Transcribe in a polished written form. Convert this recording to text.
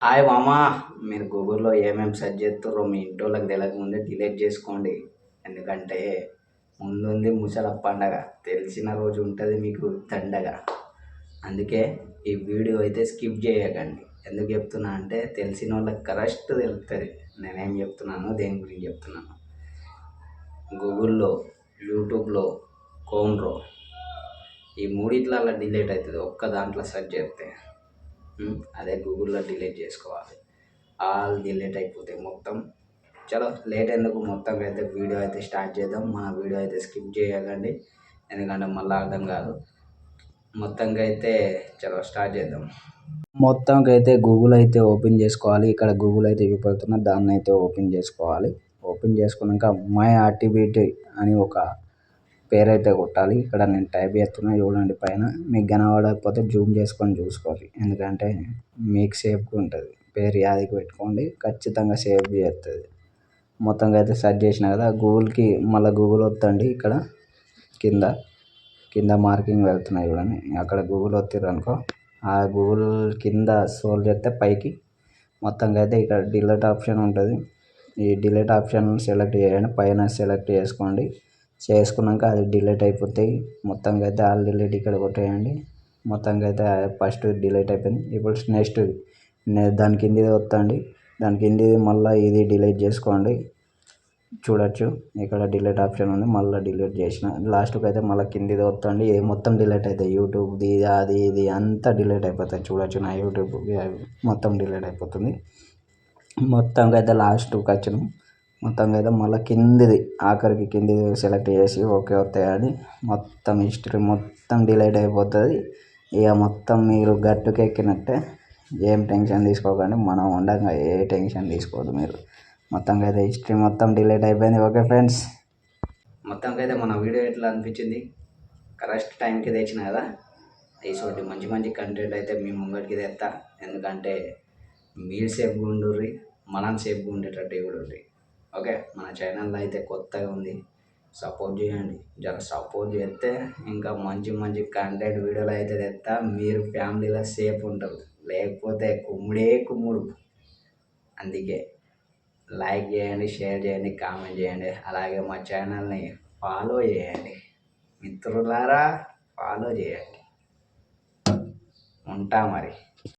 Hi మామా, మీరు గూగుల్‌లో ఏమేమి సెర్చ్ చేస్తుర్రో మీ ఇంటోళ్ళకి తెలవకముందే డిలీట్ చేసుకోండి. ఎందుకంటే ముందుంది ముసల పండగ. తెలిసిన రోజు ఉంటుంది మీకు దండగ. అందుకే ఈ వీడియో అయితే స్కిప్ చేయకండి. ఎందుకు చెప్తున్నా అంటే తెలిసినోళ్ళకి కరెక్ట్ తెలుస్తుంది నేనేం చెప్తున్నానో, దేని గురించి చెప్తున్నాను. గూగుల్‌లో, యూట్యూబ్‌లో, క్రోమ్‌లో ఈ మూడిట్లల్లో డిలీట్ అవుతుంది ఒక్క దాంట్లో సెర్చ్ చేస్తే. అదే గూగుల్‌లో డిలీట్ చేసుకోవాలి. ఆల్ డిలీట్ అయిపోతాయి మొత్తం. చలో లేట్ ఎందుకు, మొత్తంగా అయితే వీడియో అయితే స్టార్ట్ చేద్దాం. మన వీడియో అయితే స్కిప్ చేయకండి, ఎందుకంటే మళ్ళీ అర్థం కాదు. మొత్తంగా అయితే చలో స్టార్ట్ చేద్దాం. మొత్తంగా అయితే గూగుల్ అయితే ఓపెన్ చేసుకోవాలి. ఇక్కడ గూగుల్ అయితే చూపెడుతున్నా, దాన్ని అయితే ఓపెన్ చేసుకోవాలి. ఓపెన్ చేసుకున్నాక మై యాక్టివిటీ అని ఒక పేరైతే కొట్టాలి. ఇక్కడ నేను టైప్ చేస్తున్నా చూడండి పైన. మీకు కనబడకపోతే జూమ్ చేసుకొని చూసుకోండి, ఎందుకంటే మీకు సేఫ్గా ఉంటుంది. పేరు యాదికి పెట్టుకోండి, ఖచ్చితంగా సేవ్ చేస్తుంది. మొత్తంగా అయితే సెర్చ్ చేసిన కదా, గూగుల్కి మళ్ళీ గూగుల్ వత్తండి. ఇక్కడ కింద కింద మార్కింగ్ వెళ్తున్నాయి చూడండి, అక్కడ గూగుల్ వత్తిర్రు అనుకో, ఆ గూగుల్ కింద స్క్రోల్ చేస్తే పైకి మొత్తంగా అయితే ఇక్కడ డిలీట్ ఆప్షన్ ఉంటుంది. ఈ డిలీట్ ఆప్షన్ సెలెక్ట్ చేయండి, పైన సెలెక్ట్ చేసుకోండి. చేసుకున్నాక అది డిలీట్ అయిపోతాయి. మొత్తంగా అయితే ఆల్ డిలీట్ ఇక్కడ కొట్టేయండి. మొత్తంగా అయితే ఫస్ట్ డిలీట్ అయిపోయింది. ఇప్పుడు నెక్స్ట్ దాని కింది వత్తండి. దాని కింది మళ్ళీ ఇది డిలీట్ చేసుకోండి. చూడొచ్చు ఇక్కడ డిలీట్ ఆప్షన్ ఉంది, మళ్ళీ డిలీట్ చేసిన. లాస్ట్కి అయితే మళ్ళీ కిందిది వత్తండి, ఇది మొత్తం డిలీట్ అవుతాయి. యూట్యూబ్ది అది ఇది అంతా డిలీట్ అయిపోతాయి. చూడొచ్చు నా యూట్యూబ్ మొత్తం డిలీట్ అయిపోతుంది. మొత్తంగా అయితే లాస్ట్కి వచ్చినాం. మొత్తంగా అయితే మళ్ళీ కిందిది ఆఖరికి కిందిది సెలెక్ట్ చేసి ఓకే వస్తాయని మొత్తం హిస్టరీ మొత్తం డిలీట్ అయిపోతుంది. ఇక మొత్తం మీరు గట్టుకు ఎక్కినట్టే. ఏం టెన్షన్ తీసుకోకండి, మనం ఉండగా ఏ టెన్షన్ తీసుకోవద్దు మీరు. మొత్తంగా అయితే హిస్టరీ మొత్తం డిలీట్ అయిపోయింది. ఓకే ఫ్రెండ్స్, మొత్తంగా అయితే మన వీడియో ఎట్లా అనిపించింది? కరెక్ట్ టైంకి తెచ్చిన కదా. ఇటువంటి మంచి మంచి కంటెంట్ అయితే మీ ముంగడికి తెస్తా. ఎందుకంటే మీరు సేఫ్గా ఉండుర్రి, మనం సేఫ్గా ఉండేటట్టు కూడా. ఓకే, మన ఛానల్లో అయితే కొత్తగా ఉంది, సపోర్ట్ చేయండి. జర సపోర్ట్ చేస్తే ఇంకా మంచి మంచి కంటెంట్ వీడియోలు అయితే తెస్తా. మీరు ఫ్యామిలీలో సేఫ్ ఉంటారు, లేకపోతే కుమ్ముడే కుమ్ముడు. అందుకే లైక్ చేయండి, షేర్ చేయండి, కామెంట్ చేయండి. అలాగే మా ఛానల్ని ఫాలో చేయండి మిత్రులారా, ఫాలో చేయండి. ఉంటా మరి.